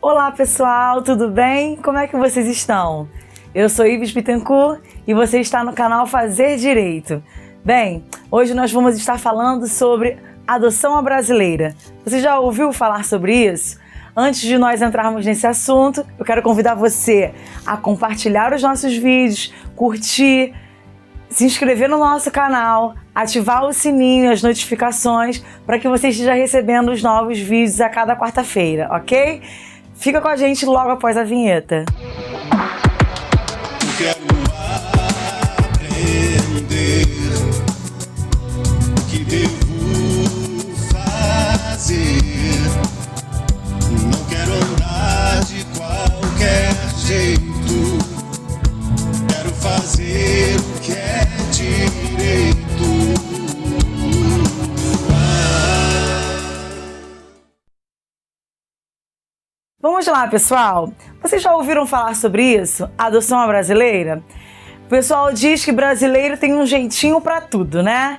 Olá pessoal, tudo bem? Como é que vocês estão? Eu sou Ives Bittencourt e você está no canal Fazer Direito. Bem, hoje nós vamos estar falando sobre adoção à brasileira. Você já ouviu falar sobre isso? Antes de nós entrarmos nesse assunto, eu quero convidar você a compartilhar os nossos vídeos, curtir, se inscrever no nosso canal, ativar o sininho e as notificações para que você esteja recebendo os novos vídeos a cada quarta-feira, ok? Fica com a gente logo após a vinheta. Eu quero aprender o que devo fazer. Não quero andar de qualquer jeito. Quero fazer o que é direito. Vamos lá, pessoal. Vocês já ouviram falar sobre isso? Adoção à brasileira? O pessoal diz que brasileiro tem um jeitinho para tudo, né?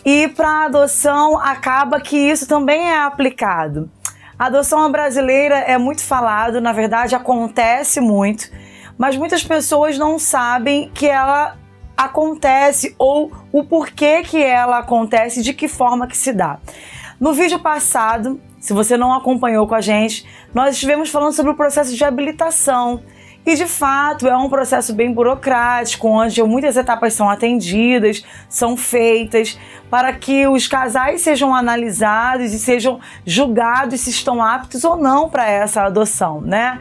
E para adoção acaba que isso também é aplicado. A adoção à brasileira é muito falado, na verdade acontece muito, mas muitas pessoas não sabem que ela acontece ou o porquê que ela acontece e de que forma que se dá. No vídeo passado, se você não acompanhou com a gente, nós estivemos falando sobre o processo de habilitação. E de fato é um processo bem burocrático, onde muitas etapas são atendidas, são feitas, para que os casais sejam analisados e sejam julgados se estão aptos ou não para essa adoção, né?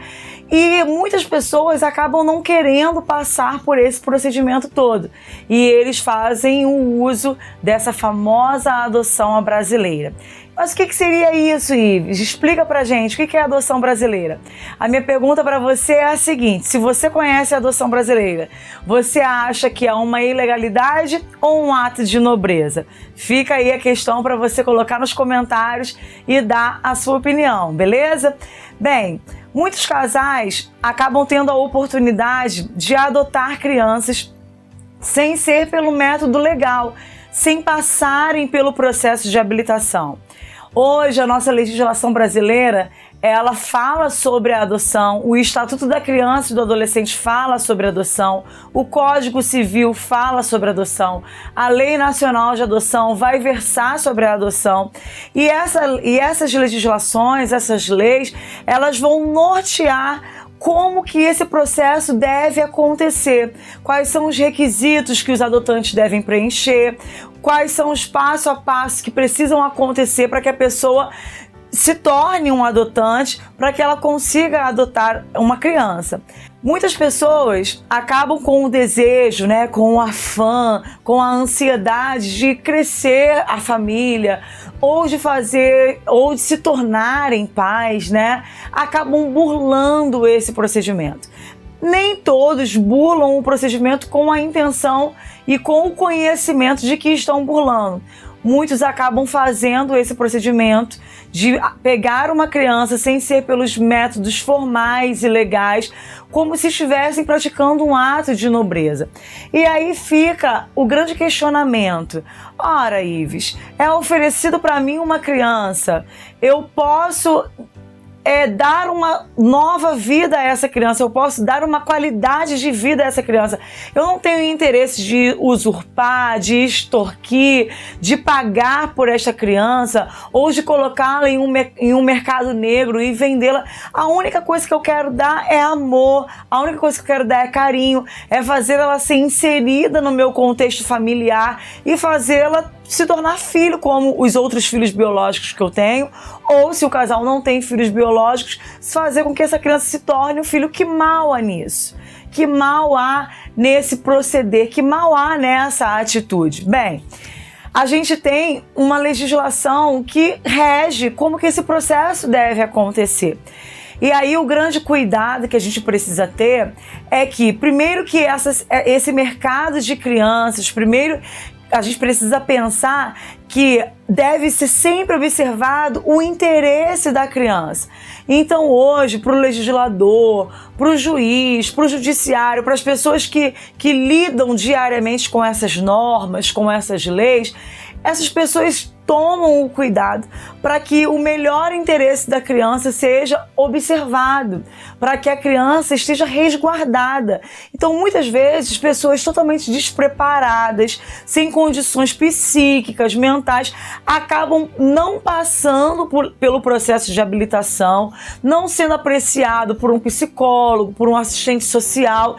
E muitas pessoas acabam não querendo passar por esse procedimento todo. E eles fazem o uso dessa famosa adoção à brasileira. Mas o que seria isso, Ives? Explica pra gente, o que é a adoção brasileira? A minha pergunta para você é a seguinte: se você conhece a adoção brasileira, você acha que é uma ilegalidade ou um ato de nobreza? Fica aí a questão para você colocar nos comentários e dar a sua opinião, beleza? Bem, muitos casais acabam tendo a oportunidade de adotar crianças sem ser pelo método legal, sem passarem pelo processo de habilitação. Hoje, a nossa legislação brasileira, ela fala sobre a adoção, o Estatuto da Criança e do Adolescente fala sobre a adoção, o Código Civil fala sobre a adoção, a Lei Nacional de Adoção vai versar sobre a adoção, e essas legislações, essas leis, elas vão nortear como que esse processo deve acontecer, quais são os requisitos que os adotantes devem preencher, quais são os passo a passo que precisam acontecer para que a pessoa se torne um adotante, para que ela consiga adotar uma criança. Muitas pessoas acabam com o desejo, né, com o afã, com a ansiedade de crescer a família, ou de fazer, ou de se tornarem pais, né? Acabam burlando esse procedimento. Nem todos burlam o procedimento com a intenção e com o conhecimento de que estão burlando. Muitos acabam fazendo esse procedimento de pegar uma criança sem ser pelos métodos formais e legais, como se estivessem praticando um ato de nobreza. E aí fica o grande questionamento. Ora, Ives, é oferecido para mim uma criança, eu posso dar uma nova vida a essa criança, eu posso dar uma qualidade de vida a essa criança. Eu não tenho interesse de usurpar, de extorquir, de pagar por esta criança ou de colocá-la em um mercado negro e vendê-la. A única coisa que eu quero dar é amor, a única coisa que eu quero dar é carinho, é fazer ela ser inserida no meu contexto familiar e fazê-la se tornar filho como os outros filhos biológicos que eu tenho, ou se o casal não tem filhos biológicos, fazer com que essa criança se torne um filho. Que mal há nisso? Que mal há nesse proceder? Que mal há nessa atitude? Bem, a gente tem uma legislação que rege como que esse processo deve acontecer. E aí o grande cuidado que a gente precisa ter é que, primeiro, que esse mercado de crianças, primeiro a gente precisa pensar que deve ser sempre observado o interesse da criança. Então hoje, para o legislador, para o juiz, para o judiciário, para as pessoas que lidam diariamente com essas normas, com essas leis, essas pessoas tomam o cuidado para que o melhor interesse da criança seja observado, para que a criança esteja resguardada. Então, muitas vezes, pessoas totalmente despreparadas, sem condições psíquicas, mentais, acabam não passando pelo processo de habilitação, não sendo apreciado por um psicólogo, por um assistente social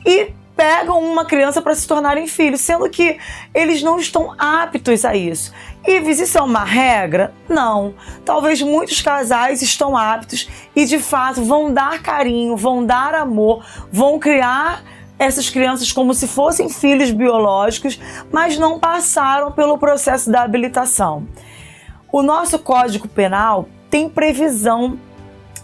e pegam uma criança para se tornarem filhos, sendo que eles não estão aptos a isso. Ives, isso é uma regra? Não. Talvez muitos casais estão aptos e, de fato, vão dar carinho, vão dar amor, vão criar essas crianças como se fossem filhos biológicos, mas não passaram pelo processo da habilitação. O nosso Código Penal tem previsão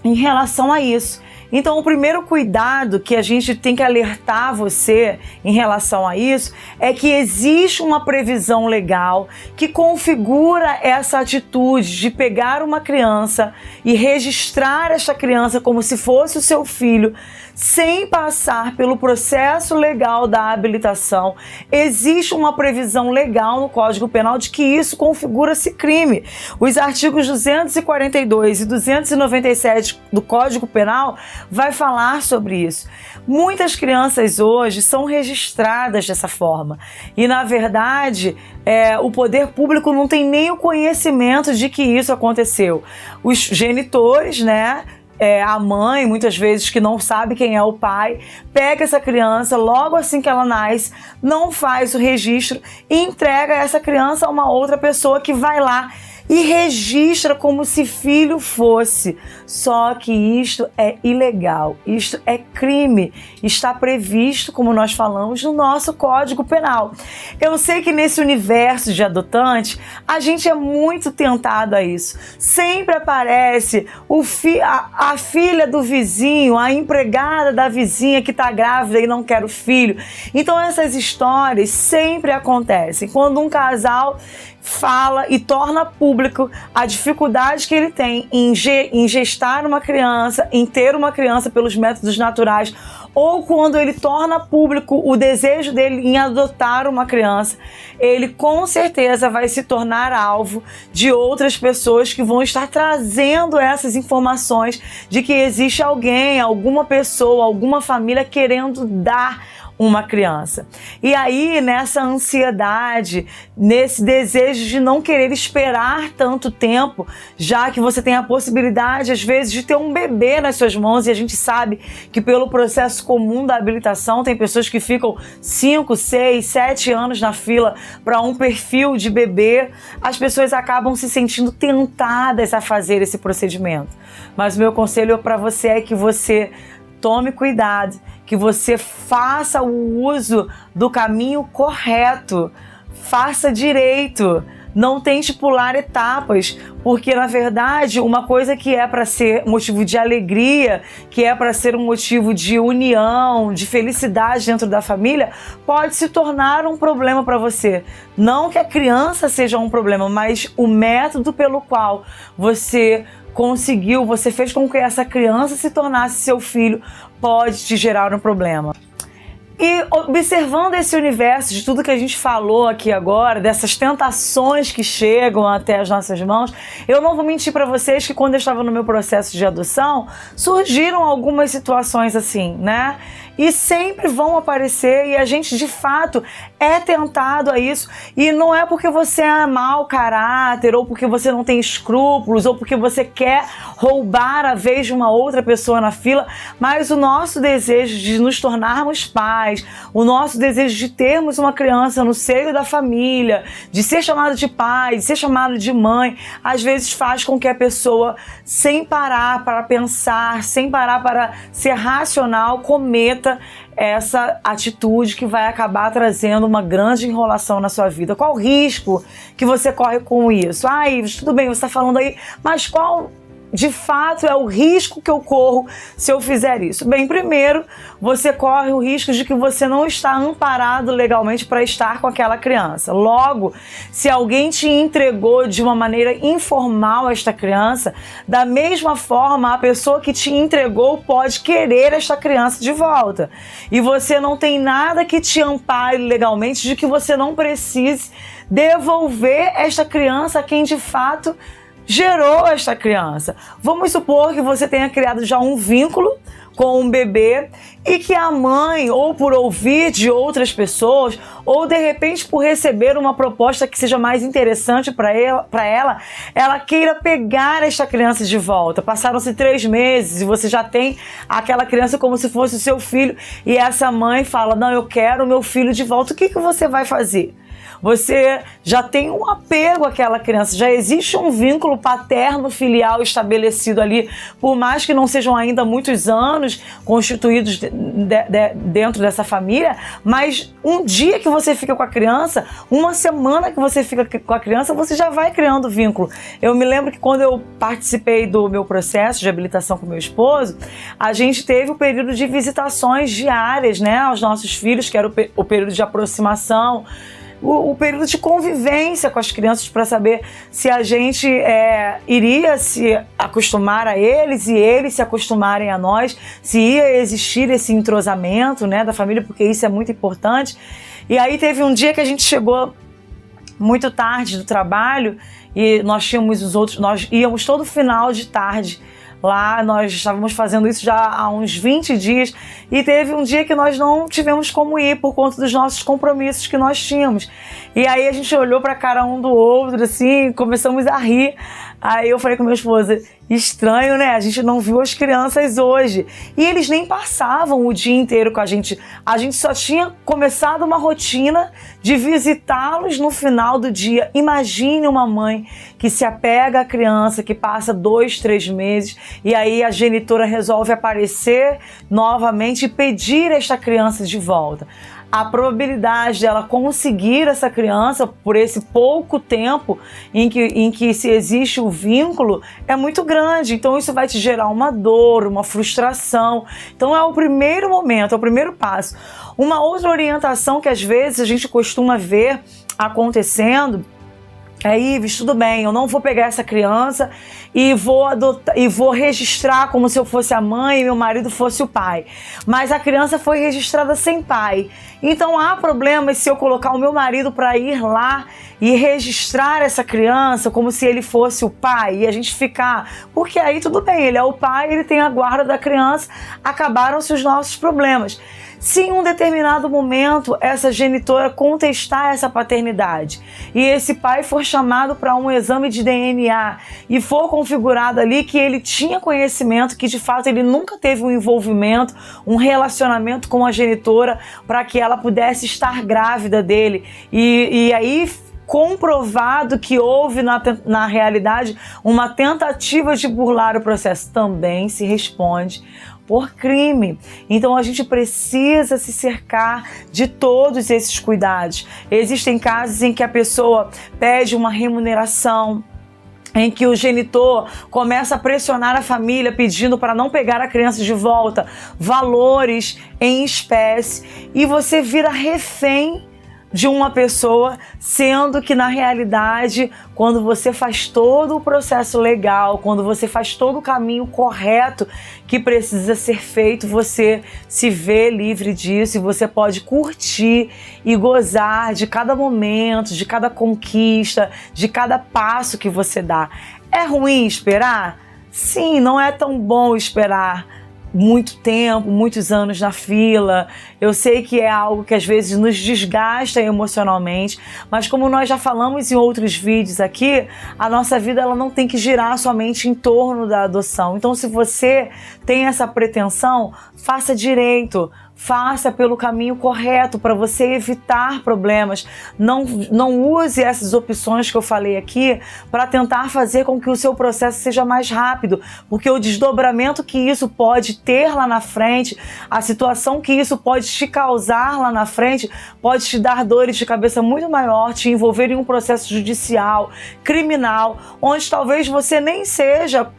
em relação a isso. Então, o primeiro cuidado que a gente tem que alertar você em relação a isso é que existe uma previsão legal que configura essa atitude de pegar uma criança e registrar essa criança como se fosse o seu filho, sem passar pelo processo legal da habilitação. Existe uma previsão legal no Código Penal de que isso configura-se crime. Os artigos 242 e 297 do Código Penal vai falar sobre isso. Muitas crianças hoje são registradas dessa forma e, na verdade, o poder público não tem nem o conhecimento de que isso aconteceu. Os genitores, né? A mãe, muitas vezes, que não sabe quem é o pai, pega essa criança logo assim que ela nasce, não faz o registro e entrega essa criança a uma outra pessoa que vai lá e registra como se filho fosse. Só que isto é ilegal, isto é crime, está previsto, como nós falamos, no nosso Código Penal. Eu sei que nesse universo de adotante, a gente é muito tentado a isso. Sempre aparece a filha do vizinho, a empregada da vizinha que está grávida e não quer o filho. Então essas histórias sempre acontecem. Quando um casal fala e torna público a dificuldade que ele tem em gestar uma criança, em ter uma criança pelos métodos naturais, ou quando ele torna público o desejo dele em adotar uma criança, ele com certeza vai se tornar alvo de outras pessoas que vão estar trazendo essas informações de que existe alguém, alguma pessoa, alguma família querendo dar uma criança. E aí, nessa ansiedade, nesse desejo de não querer esperar tanto tempo, já que você tem a possibilidade, às vezes, de ter um bebê nas suas mãos, e a gente sabe que pelo processo comum da habilitação, tem pessoas que ficam 5, 6, 7 anos na fila para um perfil de bebê, as pessoas acabam se sentindo tentadas a fazer esse procedimento. Mas o meu conselho para você é que você tome cuidado, que você faça o uso do caminho correto, faça direito, não tente pular etapas, porque na verdade uma coisa que é para ser motivo de alegria, que é para ser um motivo de união, de felicidade dentro da família, pode se tornar um problema para você. Não que a criança seja um problema, mas o método pelo qual você fez com que essa criança se tornasse seu filho, pode te gerar um problema. E observando esse universo de tudo que a gente falou aqui agora, dessas tentações que chegam até as nossas mãos, eu não vou mentir para vocês que quando eu estava no meu processo de adoção, surgiram algumas situações assim, né? E sempre vão aparecer e a gente de fato é tentado a isso, e não é porque você é mau caráter ou porque você não tem escrúpulos ou porque você quer roubar a vez de uma outra pessoa na fila, mas o nosso desejo de nos tornarmos pais, o nosso desejo de termos uma criança no seio da família, de ser chamado de pai, de ser chamado de mãe, às vezes faz com que a pessoa, sem parar para pensar, sem parar para ser racional, cometa essa atitude que vai acabar trazendo uma grande enrolação na sua vida. Qual o risco que você corre com isso? Tudo bem, você está falando aí, mas qual de fato é o risco que eu corro se eu fizer isso? Bem, primeiro, você corre o risco de que você não está amparado legalmente para estar com aquela criança. Logo, se alguém te entregou de uma maneira informal esta criança, da mesma forma, a pessoa que te entregou pode querer esta criança de volta. E você não tem nada que te ampare legalmente de que você não precise devolver esta criança a quem de fato gerou esta criança. Vamos supor que você tenha criado já um vínculo com um bebê e que a mãe, ou por ouvir de outras pessoas, ou de repente por receber uma proposta que seja mais interessante para ela queira pegar esta criança de volta. Passaram-se 3 meses e você já tem aquela criança como se fosse o seu filho e essa mãe fala, não, eu quero o meu filho de volta. O que você vai fazer? Você já tem um apego àquela criança, já existe um vínculo paterno-filial estabelecido ali, por mais que não sejam ainda muitos anos constituídos dentro dessa família, mas um dia que você fica com a criança, uma semana que você fica com a criança, você já vai criando vínculo. Eu me lembro que quando eu participei do meu processo de habilitação com meu esposo, a gente teve o período de visitações diárias, né, aos nossos filhos, que era o período de aproximação, o período de convivência com as crianças para saber se a gente iria se acostumar a eles e eles se acostumarem a nós, se ia existir esse entrosamento, né, da família, porque isso é muito importante. E aí teve um dia que a gente chegou muito tarde do trabalho e nós íamos todo final de tarde lá, nós estávamos fazendo isso já há uns 20 dias e teve um dia que nós não tivemos como ir por conta dos nossos compromissos que nós tínhamos. E aí a gente olhou para a cara um do outro, assim, começamos a rir. Aí eu falei com minha esposa, estranho, né? A gente não viu as crianças hoje. E eles nem passavam o dia inteiro com a gente. A gente só tinha começado uma rotina de visitá-los no final do dia. Imagine uma mãe que se apega à criança, que passa 2, 3 meses, e aí a genitora resolve aparecer novamente e pedir esta criança de volta. A probabilidade dela conseguir essa criança por esse pouco tempo em que se existe o vínculo é muito grande. Então isso vai te gerar uma dor, uma frustração. Então é o primeiro momento, é o primeiro passo. Uma outra orientação que às vezes a gente costuma ver acontecendo é, Ives, tudo bem, eu não vou pegar essa criança e vou adotar e vou registrar como se eu fosse a mãe e meu marido fosse o pai. Mas a criança foi registrada sem pai. Então há problemas se eu colocar o meu marido para ir lá e registrar essa criança como se ele fosse o pai e a gente ficar... Porque aí tudo bem, ele é o pai, ele tem a guarda da criança, acabaram-se os nossos problemas. Se em um determinado momento essa genitora contestar essa paternidade e esse pai for chamado para um exame de DNA e for configurado ali que ele tinha conhecimento, que de fato ele nunca teve um envolvimento, um relacionamento com a genitora para que ela pudesse estar grávida dele e aí comprovado que houve na realidade uma tentativa de burlar o processo, também se responde por crime. Então a gente precisa se cercar de todos esses cuidados. Existem casos em que a pessoa pede uma remuneração, em que o genitor começa a pressionar a família pedindo para não pegar a criança de volta, valores em espécie, e você vira refém de uma pessoa, sendo que na realidade, quando você faz todo o processo legal, quando você faz todo o caminho correto que precisa ser feito, você se vê livre disso e você pode curtir e gozar de cada momento, de cada conquista, de cada passo que você dá. É ruim esperar? Sim, não é tão bom esperar muito tempo, muitos anos na fila. Eu sei que é algo que às vezes nos desgasta emocionalmente, mas como nós já falamos em outros vídeos aqui, a nossa vida ela não tem que girar somente em torno da adoção. Então, se você tem essa pretensão, faça direito, faça pelo caminho correto para você evitar problemas. Não use essas opções que eu falei aqui para tentar fazer com que o seu processo seja mais rápido, porque o desdobramento que isso pode ter lá na frente, a situação que isso pode te causar lá na frente, pode te dar dores de cabeça muito maior, te envolver em um processo judicial, criminal, onde talvez você nem seja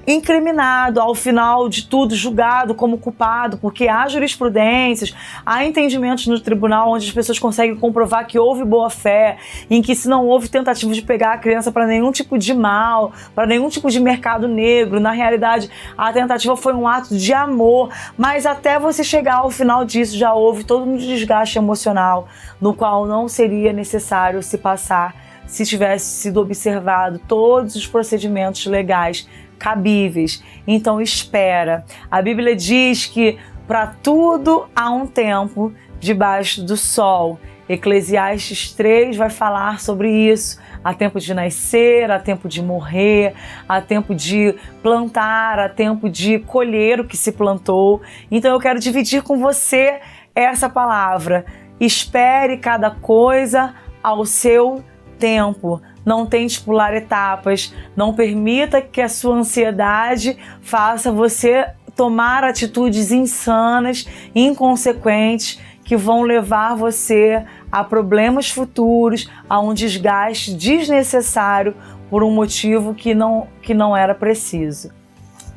incriminado, ao final de tudo julgado como culpado, porque há jurisprudências, há entendimentos no tribunal onde as pessoas conseguem comprovar que houve boa-fé, em que se não houve tentativa de pegar a criança para nenhum tipo de mal, para nenhum tipo de mercado negro, na realidade a tentativa foi um ato de amor, mas até você chegar ao final disso já houve todo um desgaste emocional, no qual não seria necessário se passar se tivesse sido observado todos os procedimentos legais cabíveis. Então espera. A Bíblia diz que para tudo há um tempo debaixo do sol. Eclesiastes 3 vai falar sobre isso. Há tempo de nascer, há tempo de morrer, há tempo de plantar, há tempo de colher o que se plantou. Então eu quero dividir com você essa palavra. Espere cada coisa ao seu tempo. Não tente pular etapas. Não permita que a sua ansiedade faça você tomar atitudes insanas, inconsequentes, que vão levar você a problemas futuros, a um desgaste desnecessário por um motivo que não era preciso.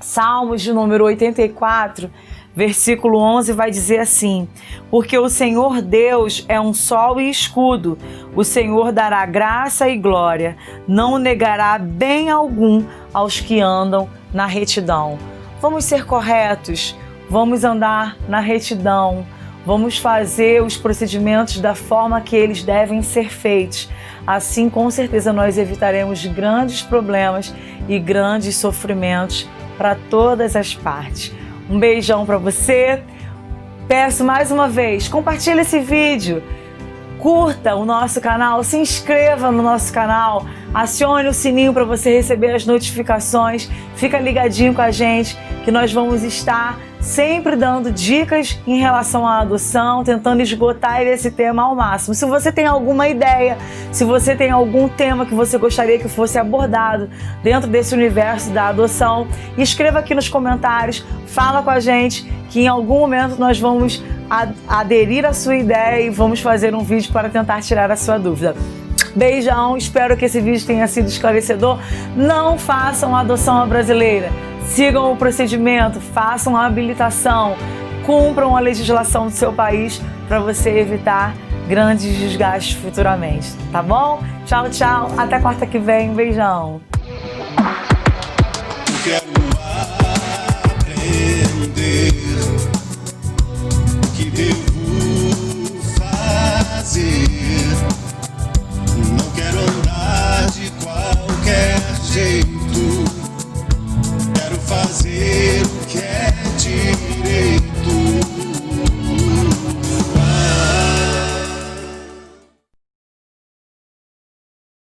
Salmos de número 84, versículo 11 vai dizer assim: porque o Senhor Deus é um sol e escudo, o Senhor dará graça e glória, não negará bem algum aos que andam na retidão. Vamos ser corretos, vamos andar na retidão, vamos fazer os procedimentos da forma que eles devem ser feitos. Assim, com certeza, nós evitaremos grandes problemas e grandes sofrimentos para todas as partes. Um beijão para você. Peço mais uma vez, compartilhe esse vídeo, curta o nosso canal, se inscreva no nosso canal, acione o sininho para você receber as notificações, fica ligadinho com a gente que nós vamos estar sempre dando dicas em relação à adoção, tentando esgotar esse tema ao máximo. Se você tem alguma ideia, se você tem algum tema que você gostaria que fosse abordado dentro desse universo da adoção, escreva aqui nos comentários, fala com a gente que em algum momento nós vamos aderir à sua ideia e vamos fazer um vídeo para tentar tirar a sua dúvida. Beijão, espero que esse vídeo tenha sido esclarecedor. Não façam a adoção à brasileira. Sigam o procedimento, façam a habilitação, cumpram a legislação do seu país para você evitar grandes desgastes futuramente, tá bom? Tchau, tchau, até quarta que vem, beijão! Quero aprender o que devo fazer. Não quero andar de qualquer jeito. Quero fazer o que é